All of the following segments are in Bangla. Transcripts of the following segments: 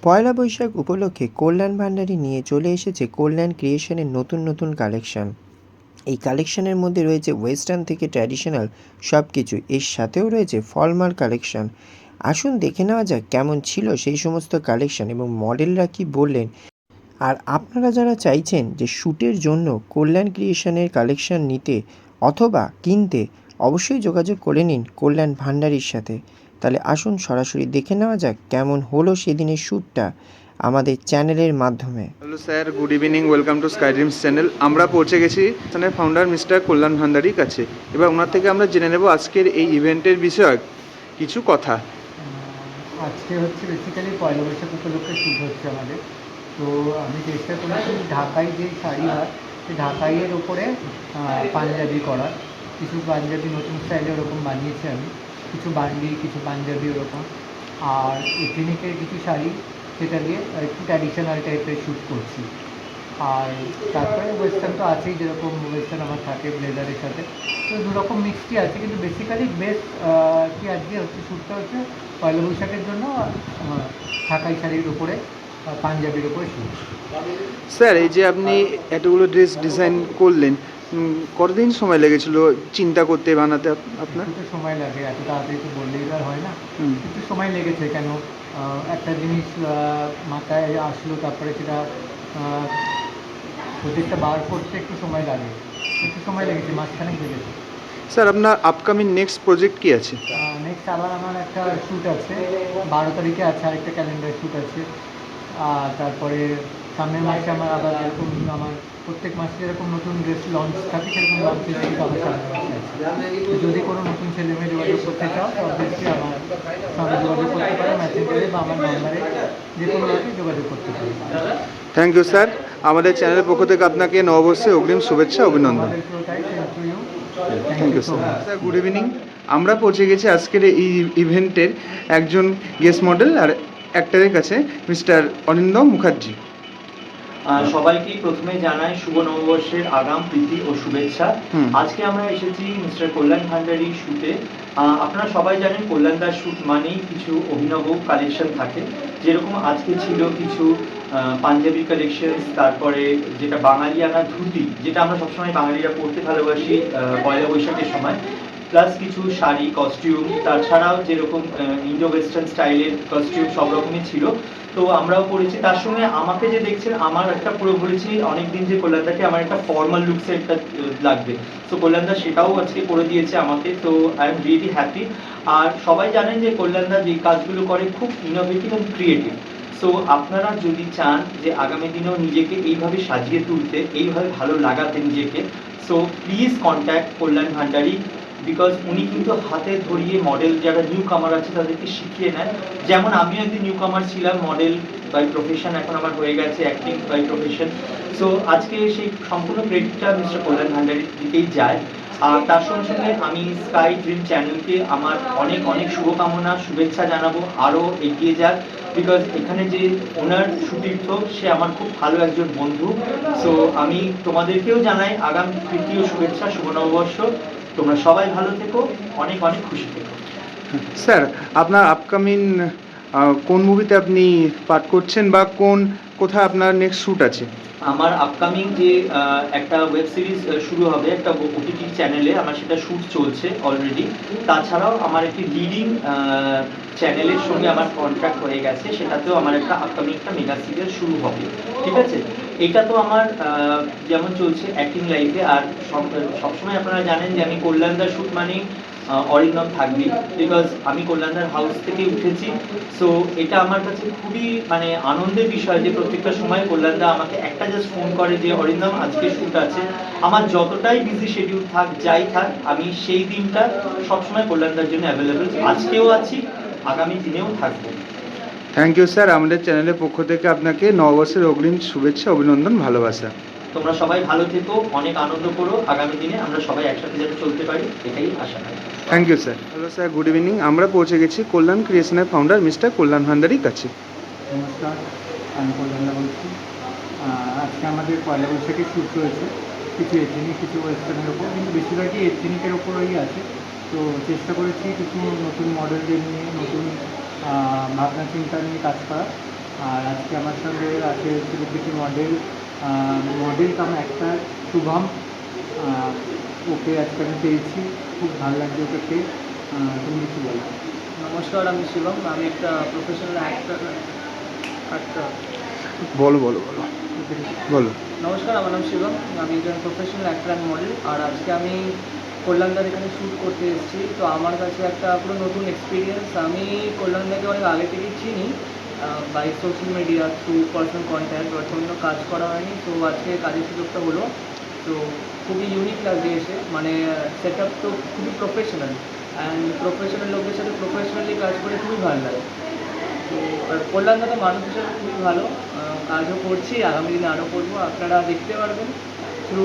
পয়লা বৈশাখ উপলক্ষে কল্যাণ ভান্ডারী নিয়ে চলে এসেছে কল্যাণ ক্রিয়েশনের নতুন নতুন কালেকশন। এই কালেকশনের মধ্যে রয়েছে ওয়েস্টার্ন থেকে ট্র্যাডিশনাল সব কিছু, এর সাথেও রয়েছে ফলমাল কালেকশন। আসুন দেখে নেওয়া যাক কেমন ছিল সেই সমস্ত কালেকশন এবং মডেলরা কি বললেন। আর আপনারা যারা চাইছেন যে শ্যুটের জন্য কল্যাণ ক্রিয়েশনের কালেকশন নিতে অথবা কিনতে, অবশ্যই যোগাযোগ করে নিন কল্যাণ ভান্ডারীর সাথে। তাহলে আসুন সরাসরি দেখে নেওয়া যাক কেমন হলো সেদিনের শ্যুটটা আমাদের চ্যানেলের মাধ্যমে। Hello sir, good evening, welcome to sky dreams channel. আমরা পৌঁছে গেছি এখানে ফাউন্ডার মিস্টার কল্যাণ ভান্ডারীর কাছে। এবার ওনার থেকে আমরা জেনে নেব আজকের এই ইভেন্টের বিষয়ে কিছু কথা। আজকে হচ্ছে বেসিক্যালি পয়লা বৈশাখ উপলক্ষে শ্যুট হচ্ছে আমাদের। তো আমি চেষ্টা করেছি ঢাকাই যে শাড়ি হয় সেই ঢাকাইয়ের ওপরে পাঞ্জাবি করার। কিছু পাঞ্জাবি নতুন স্টাইলে ওরকম বানিয়েছি আমি, কিছু বান্ডি, কিছু পাঞ্জাবি ওরকম। আর এথনিকের কিছু শাড়ি, সেটা দিয়ে একটু ট্র্যাডিশনাল টাইপের শ্যুট করছি। আর তারপরে ওয়েস্টার্ন তো আছেই, যেরকম ওয়েস্টার্ন আমার থাকে ব্লেজারের সাথে। তো দুরকম মিক্সটি আছে, কিন্তু বেসিক্যালি বেস্ট কি আজকে হচ্ছে শ্যুটটা হচ্ছে পয়লা বৈশাখের জন্য ঢাকাই শাড়ির উপরে পাঞ্জাবির উপরে শ্যুট। স্যার, এই যে আপনি এতগুলো ড্রেস ডিজাইন করলেন, কতদিন সময় লেগেছিল চিন্তা করতে, বানাতে আপনার? একটু সময় লাগে, এত তাড়াতাড়ি তো বললেই আর হয় না। একটু সময় লেগেছে, কেন একটা জিনিস মাথায় আসলো, তারপরে সেটা প্রজেক্টটা বার করতে একটু সময় লাগে। একটু সময় লেগেছে, মাঝখানেই লেগেছে। স্যার, আপনার আপকামিং নেক্সট প্রজেক্ট কি আছে? নেক্সট আবার আমার একটা শ্যুট আছে, 12 তারিখে আছে আরেকটা ক্যালেন্ডার শ্যুট আছে। আর তারপরে সামনের মাসে আমার আবার যেরকম আমার প্রত্যেক মাসে যেরকম নতুন ড্রেস লঞ্চ থাকে, সেরকম লঞ্চের শ্যুট আমার সামনের মাসে আছে। তো যদি কোনো নতুন ছেলে মেয়ে যোগাযোগ করতে চাও, তো অবভিয়াসলি আমার সঙ্গে যোগাযোগ করতে পারো, মেসেঞ্জারে বা আমার নাম্বারে যে কোনোভাবে যোগাযোগ করতে পারো। Thank you sir. আমাদের চ্যানেলের পক্ষ থেকে আপনাকে নববর্ষে অগ্রিম শুভেচ্ছা, অভিনন্দন। Thank you so sir, much. Good evening. আমরা পৌঁছে গেছি আজকের এই ইভেন্টের একজন গেস্ট মডেল আর অ্যাক্টরের কাছে, মিস্টার অরিন্দম মুখার্জি। সবাইকে প্রথমে জানাই শুভ নববর্ষের আগাম প্রীতি ও শুভেচ্ছা। আজকে আমরা এসেছি মিস্টার কল্যাণ ভান্ডারীর শ্যুটে। আপনারা সবাই জানেন কল্যাণদার শ্যুট মানেই কিছু অভিনব কালেকশন থাকে, যেরকম আজকে ছিল কিছু পাঞ্জাবি কালেকশন, তারপরে যেটা বাঙালিয়ানা ধুতি, যেটা আমরা সবসময় বাঙালিরা পরতে ভালোবাসি পয়লা বৈশাখের সময়, প্লাস কিছু শাড়ি, কস্টিউম, তাছাড়াও যেরকম ইন্ডো ওয়েস্টার্ন স্টাইলের কস্টিউম সব রকমই ছিল। তো আমরাও পড়েছি, তার সঙ্গে আমাকে যে দেখছেন, আমার একটা পুরো বলেছি অনেকদিন যে কল্যাণদাকে আমার একটা ফর্মাল লুকসে একটা লাগবে, তো কল্যাণদা সেটাও আজকে করে দিয়েছে আমাকে। তো আই এম রিয়েলি হ্যাপি। আর সবাই জানেন যে কল্যাণদা যে কাজগুলো করে খুব ইনোভেটিভ অ্যান্ড ক্রিয়েটিভ। সো আপনারা যদি চান যে আগামী দিনেও নিজেকে এইভাবে সাজিয়ে তুলতে, এইভাবে ভালো লাগাতে নিজেকে, so please contact Kalyan Bhandari, because উনি কিন্তু হাতে ধরিয়ে মডেল যারা নিউ কামার আছে তাদেরকে শিখিয়ে নেন। যেমন আমিও একদিন নিউ কামার ছিলাম, মডেল বাই প্রফেশন, এখন আমার হয়ে গেছে অ্যাক্টিং বাই প্রফেশন। সো আজকে সেই সম্পূর্ণ ক্রেডিটটা মিস্টার কল্যাণ ভান্ডারীর দিকেই যায়। আর তার সঙ্গে সঙ্গে আমি স্কাই ড্রিম চ্যানেলকে আমার অনেক অনেক শুভকামনা, শুভেচ্ছা জানাবো, আরও এগিয়ে যাক, বিকজ এখানে যে ওনার সুতীর্থ, সে আমার খুব ভালো একজন বন্ধু। সো আমি তোমাদেরকেও জানাই আগাম তৃতীয় শুভেচ্ছা, শুভ নববর্ষ। তোমরা সবাই ভালো থেকো, অনেক অনেক খুশি থেকো। স্যার, আপনার আপকামিং কোন মুভিতে আপনি পার্ট করছেন, বা কোথায় আপনার নেক্সট শ্যুট আছে? আমার আপকামিং যে একটা ওয়েব সিরিজ শুরু হবে একটা ওটিটি চ্যানেলে, আমার সেটা শ্যুট চলছে অলরেডি। তাছাড়াও আমার একটি লিডিং চ্যানেলের সঙ্গে আমার কন্ট্রাক্ট হয়ে গেছে, সেটাতেও আমার একটা আপকামিং একটা মেগা সিরিয়াল শুরু হবে। ঠিক আছে, এটা তো আমার যেমন চলছে অ্যাক্টিং লাইফে। আর সবসময় আপনারা জানেন যে আমি কল্যাণদার শ্যুট মানেই অরিন্দম থাকবি, বিকজ আমি কল্যাণদার হাউস থেকে উঠেছি। সো এটা আমার কাছে খুবই মানে আনন্দের বিষয় যে প্রত্যেকটা সময় কল্যাণদা আমাকে একটা জাস্ট ফোন করে যে অরিন্দম আজকে শ্যুট আছে। আমার যতটাই বিজি শিডিউল থাক, যাই থাক, আমি সেই দিনটা সবসময় কল্যাণদার জন্য অ্যাভেলেবেল, আজকেও আছি, আগামী দিনেও থাকবো। Thank you sir. আমাদের চ্যানেলের পক্ষ থেকে আপনাকে নববর্ষের অগ্রিম শুভেচ্ছা, অভিনন্দন, ভালোবাসা। তোমরা সবাই ভালো থেকো, অনেক আনন্দ করো, আগামী দিনে আমরা সবাই একসাথে যেন চলতে পারি, এটাই আশা করি। Thank you sir. Hello sir, good evening. আমরা পৌঁছে গেছি কল্যাণ ক্রিয়েশনের ফাউন্ডার মিস্টার কল্যাণ ভান্ডারীর কাছে। নমস্কার, আমি কল্যাণদা বলছি। আজকে আমাদের পয়লা বৈশাখে শ্যুট রয়েছে, কিছু এথনিক, কিছু ওয়েস্টার্নের ওপর, কিন্তু বেশিরভাগই এথনিকের ওপরই আছে। তো চেষ্টা করেছি কিছু নতুন মডেলদের নিয়ে, নতুন ভাবনা চিন্তা নিয়ে কাজ করা। আর আজকে আমার সঙ্গে আছে সেলিব্রিটি মডেল কাম অ্যাক্টর শুভম। ওকে আজকে আমি পেয়েছি, খুব ভালো লাগছে ওকে পেয়ে। তুমি কিছু বলো। নমস্কার, আমি শিবম। আমি একটা প্রফেশনাল অ্যাক্টর। বলো। নমস্কার, আমার নাম শিবম। আমি একজন প্রফেশনাল অ্যাক্টর অ্যান্ড মডেল। আর আজকে আমি কল্যাণদার এখানে শ্যুট করতে এসেছি। তো আমার কাছে একটা পুরো নতুন এক্সপিরিয়েন্স। আমি কল্যাণদাকে অনেক আগে থেকেই চিনি, by social media through personal contact, but অন্য কাজ করা হয়নি। তো আজকে কাজের সুযোগটা হলো, তো খুবই ইউনিক লাগছে এসে। মানে সেট আপ তো খুবই প্রফেশনাল, অ্যান্ড প্রফেশনাল লোকের সাথে প্রফেশনালি কাজ করে খুবই ভালো লাগে। তো আর কল্যাণদা তো মানুষ হিসেবে খুবই ভালো। কাজও করছি, আগামী দিনে আরও করবো। আপনারা দেখতে পারবেন থ্রু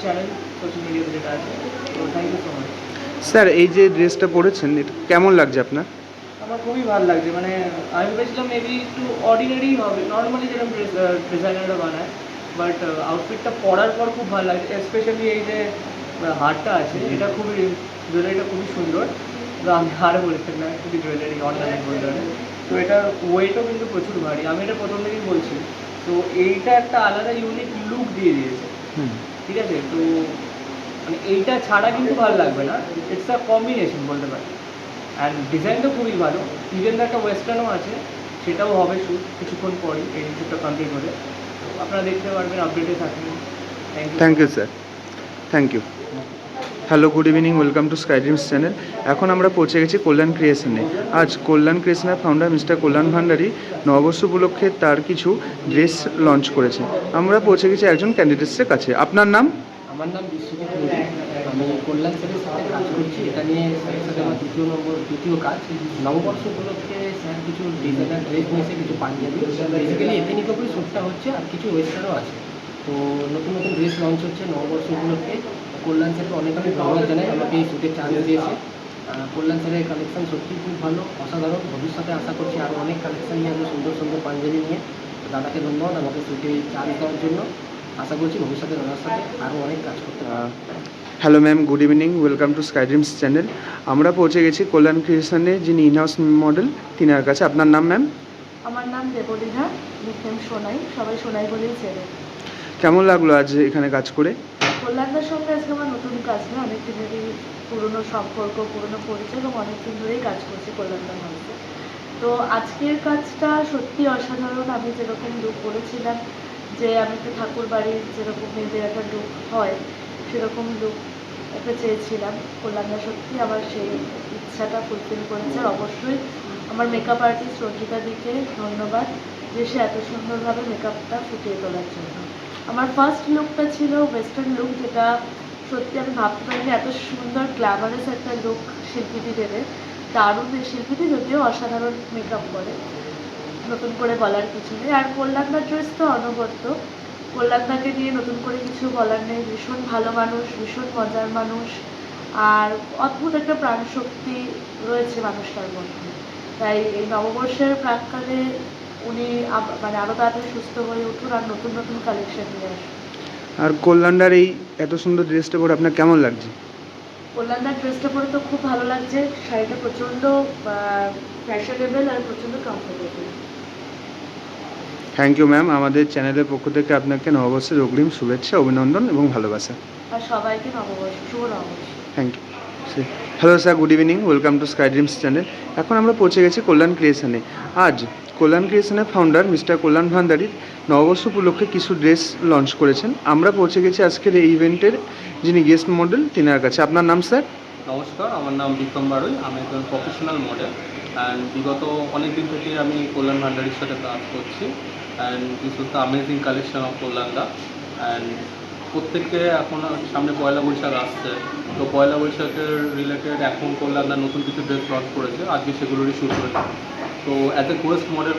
চ্যানেল, সোশ্যাল মিডিয়াতে যেটা আছে। তো thank you so much. Sir, এই যে ড্রেসটা পরেছেন এটা কেমন লাগছে আপনার? আমার খুবই ভালো লাগছে। মানে আমি ভেবেছিলাম মেবি একটু অর্ডিনারি হবে, নর্মালি যেরকম ডিজাইনাররা বানায়, বাট আউটফিটটা পরার পর খুব ভালো লাগছে। স্পেশালি এই যে হারটা আছে, এটা খুবই, জুয়েলারিটা খুবই সুন্দর। তো আমি হার বলছিলাম না, খুবই জুয়েলারি অর্নামেন্ট বলতে পারে। তো এটার ওয়েটও কিন্তু প্রচুর ভারী, আমি এটা প্রথম থেকেই বলছি। তো এইটা একটা আলাদা ইউনিক লুক দিয়ে দিয়েছে, ঠিক আছে? তো মানে এইটা ছাড়া কিন্তু ভালো লাগবে না, ইটস আ কম্বিনেশন বলতে পারি। অ্যান্ড ডিজাইনটা খুবই ভালো। ইভেন একটা ওয়েস্টার্নও আছে, সেটাও হবে শ্যুট কিছুক্ষণ পরই, এই শ্যুটটা কমপ্লিট হলে। তো আপনারা দেখতে পারবেন, আপডেটে থাকবেন। Thank you sir, thank you. Hello, good evening, welcome to sky dreams channel. এখন আমরা পৌঁছে গেছি কল্যাণ ক্রিয়েশনে। আজ কল্যাণ ক্রিয়েশনের ফাউন্ডার মিস্টার কল্যাণ ভান্ডারী নববর্ষ উপলক্ষে তার কিছু ড্রেস লঞ্চ করেছে। আমরা পৌঁছে গেছি একজন ক্যান্ডিডেটসের কাছে। আপনার নাম? আমার নাম বিশ্বজিৎ মুদি। আমি কল্যাণ স্যারের সাথে কাজ করছি। এটা নিয়ে স্যারের সাথে আমার দ্বিতীয় কাজ। নববর্ষ উপলক্ষে স্যার কিছু ডিজাইনার ড্রেস নিয়েছে, কিছু পাঞ্জাবি, বেসিক্যালি এথেনিক ওপরে শ্যুটটা হচ্ছে, আর কিছু ওয়েস্টার্নও আছে। তো নতুন নতুন ড্রেস লঞ্চ হচ্ছে নববর্ষ উপলক্ষে। কল্যাণ স্যারকে অনেক আমি ধন্যবাদ জানাই, আমাকে এই শ্যুটের চান্স দিয়েছে। কল্যাণ স্যারের কালেকশান সত্যিই খুব ভালো, অসাধারণ। ভবিষ্যতে আশা করছি আরও অনেক কালেকশান নিয়ে আসবো, সুন্দর সুন্দর পাঞ্জাবি নিয়ে। দাদাকে ধন্যবাদ আমাকে শ্যুটে চান্স দেওয়ার জন্য। আশা করছি ভবিষ্যতে দাদার সাথে আরও অনেক কাজ করতে পারবো। Hello ma'am, good evening, welcome to sky dreams channel. আমরা পৌঁছে গেছি কল্যাণ ক্রিয়েশনে, যিনি ইনহাউস মডেল, তিনার কাছে। আপনার নাম ম্যাম? আমার নাম দেবলীনা, নিকনেম সোনাই, সবাই সোনাই বলেই চেনে। কেমন লাগলো আজ এখানে কাজ করে? কল্যাণদার সঙ্গে আজকে আমার নতুন কাজ না, অনেক দিনেরই পুরনো সম্পর্ক, পুরনো পরিচয়, এবং অনেক দিন ধরেই কাজ করছি কল্যাণদার মধ্যে। তো আজকের কাজটা সত্যি অসাধারণ। আমি যেরকম লুক বলেছিলাম যে আমি একটা ঠাকুর বাড়ির যেরকম মেয়েদের একটা লুক হয়, সেরকম লুক একটা চেয়েছিলাম। কল্যাণদা সত্যি আমার সেই ইচ্ছাটা ফুলফিল করেছে। আর অবশ্যই আমার মেকআপ আর্টিস্ট রঞ্জিতা দিকে ধন্যবাদ, যে সে এত সুন্দরভাবে মেকআপটা ফুটিয়ে তোলার জন্য। আমার ফার্স্ট লুকটা ছিল ওয়েস্টার্ন লুক, যেটা সত্যি আমি ভাবতে পারিনি এত সুন্দর গ্ল্যামারাস একটা লুক শিল্পীটি দেবে। দারুণ শিল্পীটি, যদিও অসাধারণ মেকআপ করে, নতুন করে বলার কিছু নেই। আর কল্যাণদার ড্রেস তো অনবদ্য। কল্যাণদাকে নিয়ে নতুন করে কিছু বলার নেই। ভীষণ ভালো মানুষ, ভীষণ মজার মানুষ, আর অদ্ভুত একটা প্রাণশক্তি রয়েছে মানুষটার মধ্যে। তাই এই নববর্ষের প্রাক্কালে উনি মানে আরও তাড়াতাড়ি সুস্থ হয়ে উঠুন আর নতুন নতুন কালেকশন নিয়ে আসুন। আর কল্যাণদার এই এত সুন্দর ড্রেসটা পরে আপনার কেমন লাগছে? কল্যাণদার ড্রেসটা পরে তো খুব ভালো লাগছে। শাড়িটা প্রচণ্ড ফ্যাশনেবল আর প্রচণ্ড কমফোর্টেবল। Thank you ma'am. আমাদের চ্যানেলের পক্ষ থেকে আপনাকে নববর্ষের অগ্রিম শুভেচ্ছা, অভিনন্দন এবং ভালোবাসা। আর সবাইকে নববর্ষ, শুভ নববর্ষ। Thank you. Hello sir, good evening, welcome to sky dreams channel. এখন আমরা পৌঁছে গেছি কল্যাণ ক্রিয়েশনে। আজ কল্যাণ ক্রিয়েশনের ফাউন্ডার মিস্টার কল্যাণ ভান্ডারী নববর্ষ উপলক্ষে কিছু ড্রেস লঞ্চ করেছেন। আমরা পৌঁছে গেছি আজকের এই ইভেন্টের যিনি গেস্ট মডেল, তিনার কাছে। আপনার নাম স্যার? নমস্কার, আমার নাম বিক্রম বারুই। আমি একজন প্রফেশনাল মডেল, অ্যান্ড বিগত অনেক দিন থেকে আমি কল্যাণ ভান্ডারীর সাথে কাজ করছি। And this was the amazing collection of কল্যাণদা। অ্যান্ড প্রত্যেককে এখন সামনে পয়লা বৈশাখ আসছে, তো পয়লা বৈশাখের রিলেটেড এখন কল্যাণদা নতুন কিছু ড্রেস লঞ্চ করেছে, আজকে সেগুলোরই শ্যুট করেছে। তো অ্যাজ এ কোয়েস্ট মডেল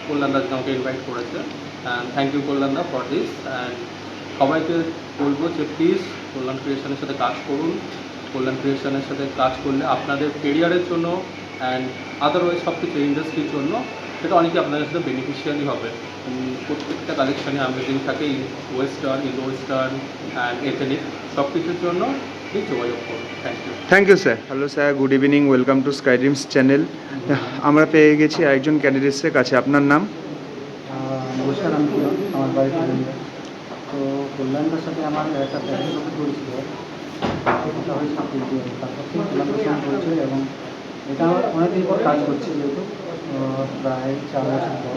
কল্যাণদা আমাকে ইনভাইট করেছে, অ্যান্ড থ্যাংক ইউ কল্যাণদা ফর দিস। অ্যান্ড সবাইকে বলবো যে প্লিজ কল্যাণ ক্রিয়েশনের সাথে কাজ করুন। কল্যাণ ক্রিয়েশনের সাথে কাজ করলে আপনাদের কেরিয়ারের জন্য অ্যান্ড আদারওয়াইজ সব কিছু ইন্ডাস্ট্রির জন্য সেটা অনেকই আপনাদের সাথে বেনিফিশিয়ালি হবে। প্রত্যেকটা কালেকশানে অ্যামেজিং থাকে, western, Indo western and ethnic, সব কিছুর জন্য প্লিজ যোগাযোগ করুন। Thank you. Thank you sir. Hello sir, good evening, welcome to sky dreams channel. আমরা পেয়ে গেছি একজন ক্যান্ডিডেটসের কাছে। আপনার নাম? নমস্কার, আমি কিরণ, আমার বাড়ি কল্যাণদা। তো কল্যাণদার সাথে আমার একটা প্যাকেজ সাথে পরিচিত এটা হয়েছে তারপর থেকে কল্যাণদার সঙ্গে পরিচয়, এবং এটা আমার অনেকদিন পর কাজ করছি, যেহেতু প্রায় 4 বছর পর।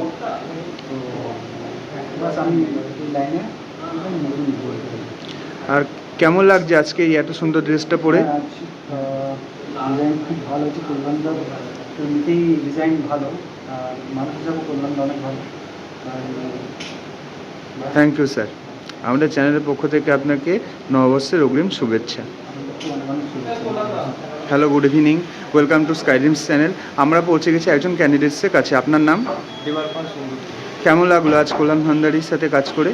তো বাস আমি এই লাইনে নতুন বলতে পারি। আর কেমন লাগছে আজকে এই এত সুন্দর ড্রেসটা পরে? ডিজাইন খুব ভালো হয়েছে কল্যাণদার, এমনিতেই ডিজাইন ভালো, আর মানুষ হিসাবে কল্যাণদা অনেক ভালো। আর থ্যাংক ইউ স্যার। আমাদের চ্যানেলের পক্ষ থেকে আপনাকে নববর্ষের অগ্রিম শুভেচ্ছা। অনেক অনেক শুভেচ্ছা। Hello, good evening, welcome to sky dreams channel. আমরা পৌঁছে গেছি একজন ক্যান্ডিডেটসের কাছে। আপনার নাম? দেবারপাল সিন্ধু। কেমন লাগলো আজ কল্যাণ ভান্ডারির সাথে কাজ করে?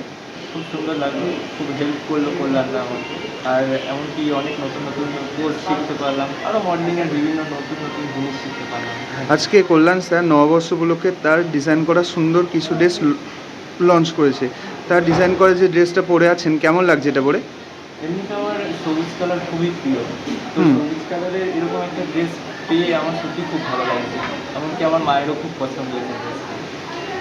খুব সুন্দর লাগলো, খুব হেল্প করলো কল্যাণদা আমাকে। আর এমনকি অনেক নতুন নতুন কোর্স শিখতে পারলাম, আরও মডেলিংয়ের বিভিন্ন নতুন নতুন জিনিস শিখতে পারলাম। আজকে কল্যাণ স্যার নববর্ষ উপলক্ষে তার ডিজাইন করা সুন্দর কিছু ড্রেস লঞ্চ করেছে। তার ডিজাইন করা যে ড্রেসটা পরে আছেন, কেমন লাগছে এটা পরে? এমনিতে আমার সবুজ কালার খুবই প্রিয়, তো সবুজ কালারের এরকম একটা ড্রেস পেয়ে আমার সত্যি খুব ভালো লাগছে। এমনকি আমার মায়েরও খুব পছন্দ হয়েছে ড্রেসটা।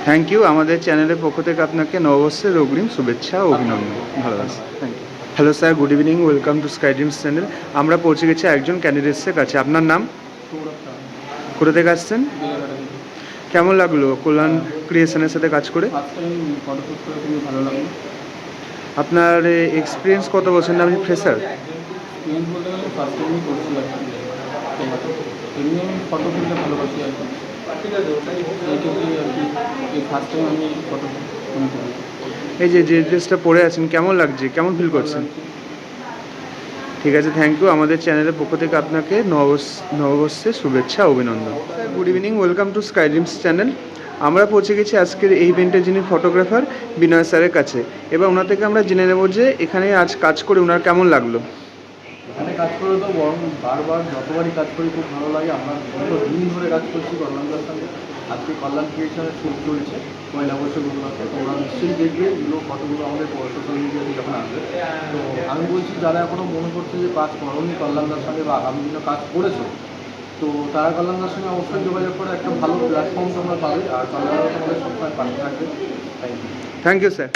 Thank you. আমাদের চ্যানেলের পক্ষ থেকে আপনাকে নববর্ষের অগ্রিম শুভেচ্ছা ও অভিনন্দন, ভালোবাসা। Thank you. Hello sir, good evening, welcome to sky dreams channel. আমরা পৌঁছে গেছি একজন ক্যান্ডিডেটসের কাছে। আপনার নাম? সৌরভ সাহা, কোথা থেকে আসছেন? বেলেঘাটা থেকে। কেমন লাগলো কল্যাণ ক্রিয়েশনের সাথে কাজ করে? ফার্স্ট টাইম ফটোশ্যুট করে খুবই ভালো লাগলো। আপনার এক্সপিরিয়েন্স কত বছর না? আপনি ফ্রেশার? এক্সপিরিয়েন্স বলতে গেলে ফার্স্ট টাইমই করছি আর কি। তো এমনি আমি ফটো তুলতে ভালোবাসি আর কি। এই ক্ষেত্রে আর কি এই ফার্স্ট টাইম আমি ফটো তুলতে। এই যে ড্রেসটা পরে আছেন, কেমন লাগছে, কেমন ফিল করছেন? ঠিক আছে, থ্যাংক ইউ। আমাদের চ্যানেলের পক্ষ থেকে আপনাকে নববর্ষের শুভেচ্ছা অভিনন্দন। Sir, good evening, welcome to sky dreams channel. আমরা পৌঁছে গেছি আজকের এই ইভেন্টের যিনি ফটোগ্রাফার বিনয় স্যারের কাছে। এবার ওনার থেকে আমরা জেনে নেব যে এখানে আজ কাজ করে ওনার কেমন লাগলো। এখানে কাজ করে তো বরং বারবার যতবারই কাজ করি খুব ভালো লাগে। আমরা দিন ধরে কাজ করছি কল্যাণদার সঙ্গে। আজকে কল্যাণ ক্রিয়েশনের শ্যুট চলছে পয়লা বৈশাখ উপলক্ষে। তোমরা নিশ্চয়ই দেখবে এগুলো ফটোগুলো আমাদের সোশ্যাল মিডিয়াতে যখন আসবে। তো আমি বলছি, যারা এখনও মনে করছে যে কাজ করোনি কল্যাণদার সঙ্গে বা আগামী দিনে কাজ করেছো, তো তারা কল্যাণদার সঙ্গে অবশ্যই যোগাযোগ করে একটা ভালো প্ল্যাটফর্ম তোমরা পাবে। আর কল্যাণদা তোমাদের সবসময় পাশে থাকবে। Thank you. Thank you sir.